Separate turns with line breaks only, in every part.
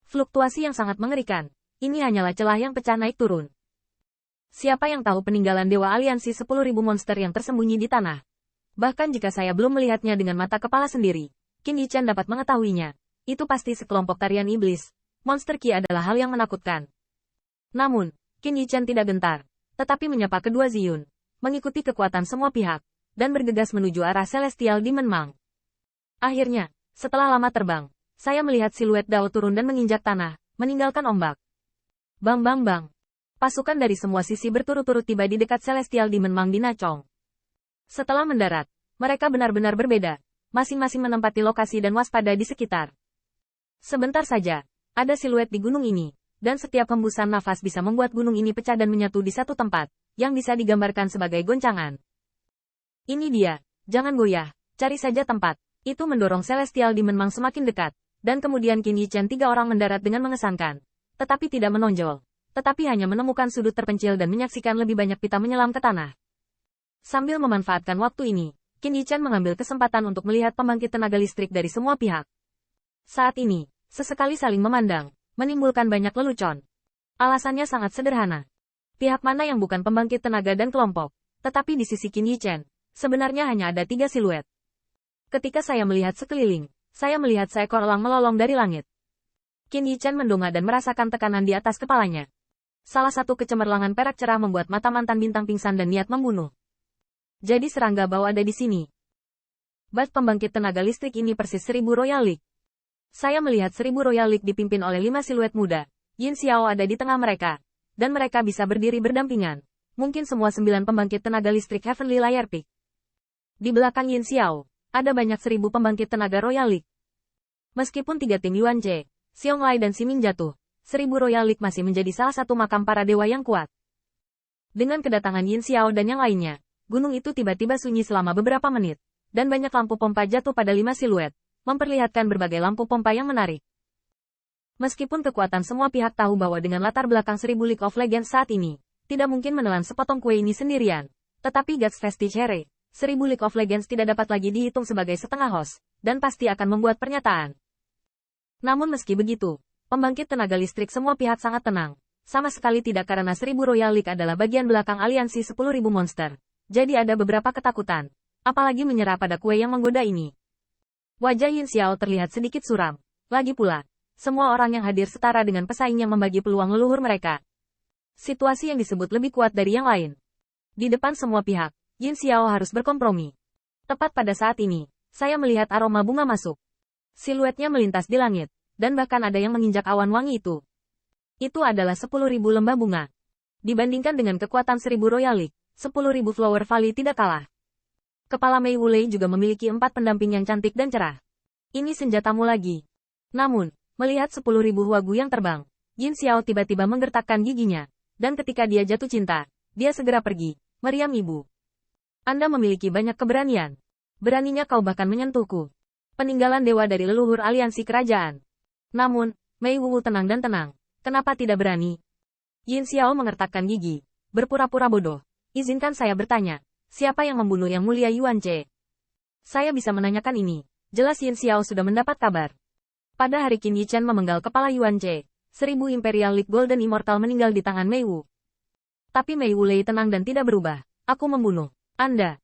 Fluktuasi yang sangat mengerikan. Ini hanyalah celah yang pecah naik turun. Siapa yang tahu peninggalan Dewa Aliansi 10.000 monster yang tersembunyi di tanah? Bahkan jika saya belum melihatnya dengan mata kepala sendiri, Qin Yichan dapat mengetahuinya. Itu pasti sekelompok tarian iblis. Monster Qi adalah hal yang menakutkan. Namun, Qin Yichan tidak gentar, tetapi menyapa kedua Ziyun, mengikuti kekuatan semua pihak, dan bergegas menuju arah Celestial Demon Mang. Akhirnya, setelah lama terbang, saya melihat siluet Dao turun dan menginjak tanah, meninggalkan ombak. Bang bang bang. Pasukan dari semua sisi berturut-turut tiba di dekat Celestial Demon Mang di Nachong. Setelah mendarat, mereka benar-benar berbeda, masing-masing menempati lokasi dan waspada di sekitar. Sebentar saja, ada siluet di gunung ini, dan setiap hembusan nafas bisa membuat gunung ini pecah dan menyatu di satu tempat, yang bisa digambarkan sebagai goncangan. Ini dia, jangan goyah, cari saja tempat. Itu mendorong Celestial Demon Mang semakin dekat, dan kemudian Qin Yichan 3 orang mendarat dengan mengesankan, tetapi tidak menonjol, tetapi hanya menemukan sudut terpencil dan menyaksikan lebih banyak pita menyelam ke tanah. Sambil memanfaatkan waktu ini, Qin Yichan mengambil kesempatan untuk melihat pembangkit tenaga listrik dari semua pihak. Saat ini, sesekali saling memandang, menimbulkan banyak lelucon. Alasannya sangat sederhana. Pihak mana yang bukan pembangkit tenaga dan kelompok, tetapi di sisi Qin Yichan, sebenarnya hanya ada 3 siluet. Ketika saya melihat sekeliling, saya melihat seekor elang melolong dari langit. Qin Yichan mendongak dan merasakan tekanan di atas kepalanya. Salah satu kecemerlangan perak cerah membuat mata mantan bintang pingsan dan niat membunuh. Jadi serangga bau ada di sini. Bat pembangkit tenaga listrik ini persis 1000 Royal League. Saya melihat 1000 Royal League dipimpin oleh 5 siluet muda. Yin Xiao ada di tengah mereka. Dan mereka bisa berdiri berdampingan. Mungkin semua 9 pembangkit tenaga listrik Heavenly Layer Peak. Di belakang Yin Xiao, ada banyak 1000 pembangkit tenaga Royal League. Meskipun 3 tim Yuan Che, Xiong Lai dan Siming jatuh, 1000 Royal League masih menjadi salah satu makam para dewa yang kuat. Dengan kedatangan Yin Xiao dan yang lainnya, gunung itu tiba-tiba sunyi selama beberapa menit, dan banyak lampu pompa jatuh pada 5 siluet, memperlihatkan berbagai lampu pompa yang menarik. Meskipun kekuatan semua pihak tahu bahwa dengan latar belakang 1000 League of Legends saat ini, tidak mungkin menelan sepotong kue ini sendirian, tetapi Guts Vestige Here, 1000 League of Legends tidak dapat lagi dihitung sebagai setengah host, dan pasti akan membuat pernyataan. Namun meski begitu, pembangkit tenaga listrik semua pihak sangat tenang, sama sekali tidak karena 1000 Royal League adalah bagian belakang aliansi 10.000 monster. Jadi ada beberapa ketakutan, apalagi menyerah pada kue yang menggoda ini. Wajah Yin Xiao terlihat sedikit suram. Lagi pula, semua orang yang hadir setara dengan pesaing yang membagi peluang leluhur mereka. Situasi yang disebut lebih kuat dari yang lain. Di depan semua pihak, Yin Xiao harus berkompromi. Tepat pada saat ini, saya melihat aroma bunga masuk. Siluetnya melintas di langit, dan bahkan ada yang menginjak awan wangi itu. Itu adalah 10.000 lembah bunga. Dibandingkan dengan kekuatan 1000 Royal League, 10.000 Flower Valley tidak kalah. Kepala Mei Wulei juga memiliki 4 pendamping yang cantik dan cerah. Ini senjatamu lagi. Namun, melihat 10.000 Huagu yang terbang, Yin Xiao tiba-tiba menggertakkan giginya. Dan ketika dia jatuh cinta, dia segera pergi. Meriam ibu. Anda memiliki banyak keberanian. Beraninya kau bahkan menyentuhku. Peninggalan dewa dari leluhur aliansi kerajaan. Namun, Mei Wu tenang dan tenang. Kenapa tidak berani? Yin Xiao mengertakkan gigi. Berpura-pura bodoh. Izinkan saya bertanya. Siapa yang membunuh Yang Mulia Yuan Che? Saya bisa menanyakan ini. Jelas Yin Xiao sudah mendapat kabar. Pada hari Qin Yichan memenggal kepala Yuan Che, 1000 Imperial League Golden Immortal meninggal di tangan Mei Wu. Tapi Mei Wulei tenang dan tidak berubah. Aku membunuh Anda.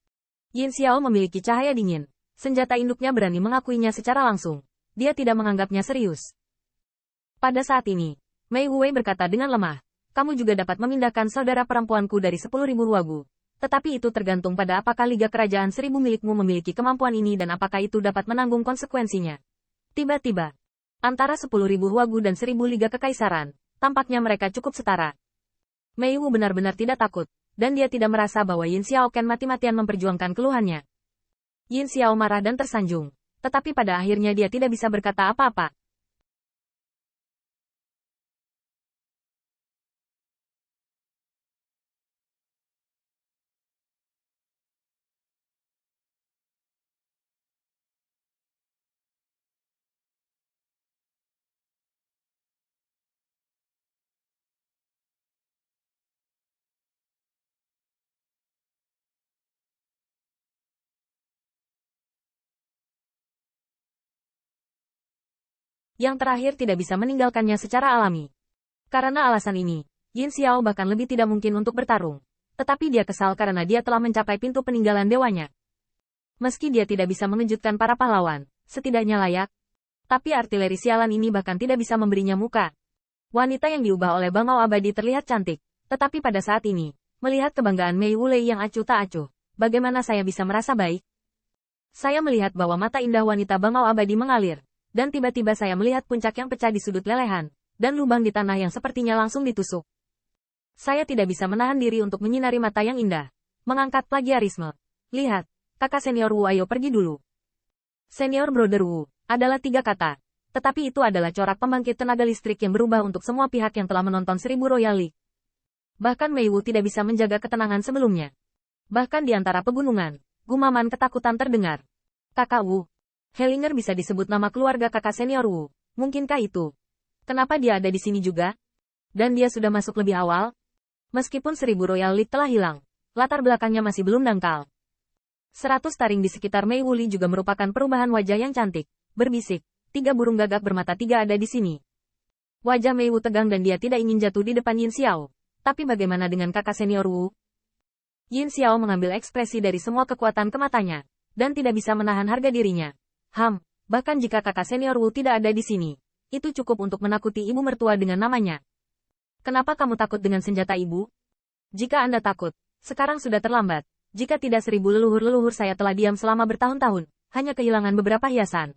Yin Xiao memiliki cahaya dingin. Senjata induknya berani mengakuinya secara langsung. Dia tidak menganggapnya serius. Pada saat ini, Mei Wulei berkata dengan lemah, kamu juga dapat memindahkan saudara perempuanku dari 10.000 Huagu. Tetapi itu tergantung pada apakah Liga Kerajaan 1000 milikmu memiliki kemampuan ini dan apakah itu dapat menanggung konsekuensinya. Tiba-tiba, antara 10.000 Huagu dan 1000 Liga Kekaisaran, tampaknya mereka cukup setara. Mei Wu benar-benar tidak takut, dan dia tidak merasa bahwa Yin Xiao akan mati-matian memperjuangkan keluhannya. Yin Xiao marah dan tersanjung, tetapi pada akhirnya dia tidak bisa berkata apa-apa. Yang terakhir tidak bisa meninggalkannya secara alami. Karena alasan ini, Yin Xiao bahkan lebih tidak mungkin untuk bertarung. Tetapi dia kesal karena dia telah mencapai pintu peninggalan dewanya. Meski dia tidak bisa mengejutkan para pahlawan, setidaknya layak. Tapi artileri sialan ini bahkan tidak bisa memberinya muka. Wanita yang diubah oleh bangau abadi terlihat cantik. Tetapi pada saat ini, melihat kebanggaan Mei Wulei yang acuh tak acuh, bagaimana saya bisa merasa baik? Saya melihat bahwa mata indah wanita bangau abadi mengalir. Dan tiba-tiba saya melihat puncak yang pecah di sudut lelehan, dan lubang di tanah yang sepertinya langsung ditusuk. Saya tidak bisa menahan diri untuk menyinari mata yang indah. Mengangkat plagiarisme. Lihat, kakak senior Wu, ayo pergi dulu. Senior Brother Wu adalah 3 kata. Tetapi itu adalah corak pembangkit tenaga listrik yang berubah untuk semua pihak yang telah menonton 1000 Royal League. Bahkan Mei Wu tidak bisa menjaga ketenangan sebelumnya. Bahkan di antara pegunungan, gumaman ketakutan terdengar. Kakak Wu. Hellinger bisa disebut nama keluarga kakak senior Wu. Mungkinkah itu? Kenapa dia ada di sini juga? Dan dia sudah masuk lebih awal? Meskipun 1000 Royal League telah hilang, latar belakangnya masih belum dangkal. 100 taring di sekitar Mei Wuli juga merupakan perubahan wajah yang cantik. Berbisik, 3 burung gagak bermata 3 ada di sini. Wajah Mei Wu tegang dan dia tidak ingin jatuh di depan Yin Xiao. Tapi bagaimana dengan kakak senior Wu? Yin Xiao mengambil ekspresi dari semua kekuatan ke matanya, dan tidak bisa menahan harga dirinya. Bahkan jika kakak senior Wu tidak ada di sini, itu cukup untuk menakuti ibu mertua dengan namanya. Kenapa kamu takut dengan senjata ibu? Jika Anda takut, sekarang sudah terlambat. Jika tidak 1000 leluhur-leluhur saya telah diam selama bertahun-tahun, hanya kehilangan beberapa hiasan.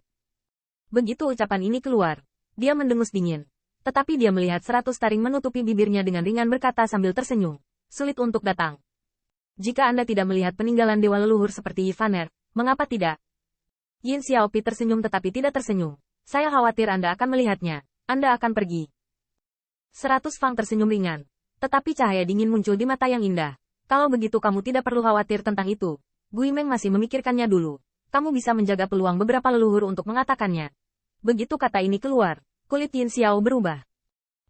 Begitu ucapan ini keluar, dia mendengus dingin. Tetapi dia melihat 100 taring menutupi bibirnya dengan ringan berkata sambil tersenyum. Sulit untuk datang. Jika Anda tidak melihat peninggalan dewa leluhur seperti Yivaner, mengapa tidak? Yin Xiaopi tersenyum tetapi tidak tersenyum. Saya khawatir Anda akan melihatnya. Anda akan pergi. 100 Fang tersenyum ringan. Tetapi cahaya dingin muncul di mata yang indah. Kalau begitu kamu tidak perlu khawatir tentang itu. Gui Meng masih memikirkannya dulu. Kamu bisa menjaga peluang beberapa leluhur untuk mengatakannya. Begitu kata ini keluar, kulit Yin Xiao berubah.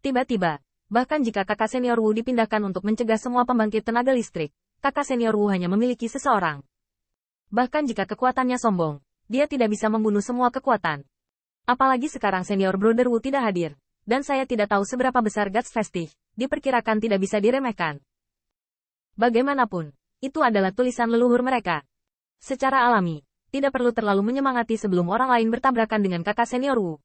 Tiba-tiba, bahkan jika kakak senior Wu dipindahkan untuk mencegah semua pembangkit tenaga listrik, kakak senior Wu hanya memiliki seseorang. Bahkan jika kekuatannya sombong, dia tidak bisa membunuh semua kekuatan. Apalagi sekarang senior Brother Wu tidak hadir. Dan saya tidak tahu seberapa besar Guts Festive, diperkirakan tidak bisa diremehkan. Bagaimanapun, itu adalah tulisan leluhur mereka. Secara alami, tidak perlu terlalu menyemangati sebelum orang lain bertabrakan dengan kakak senior Wu.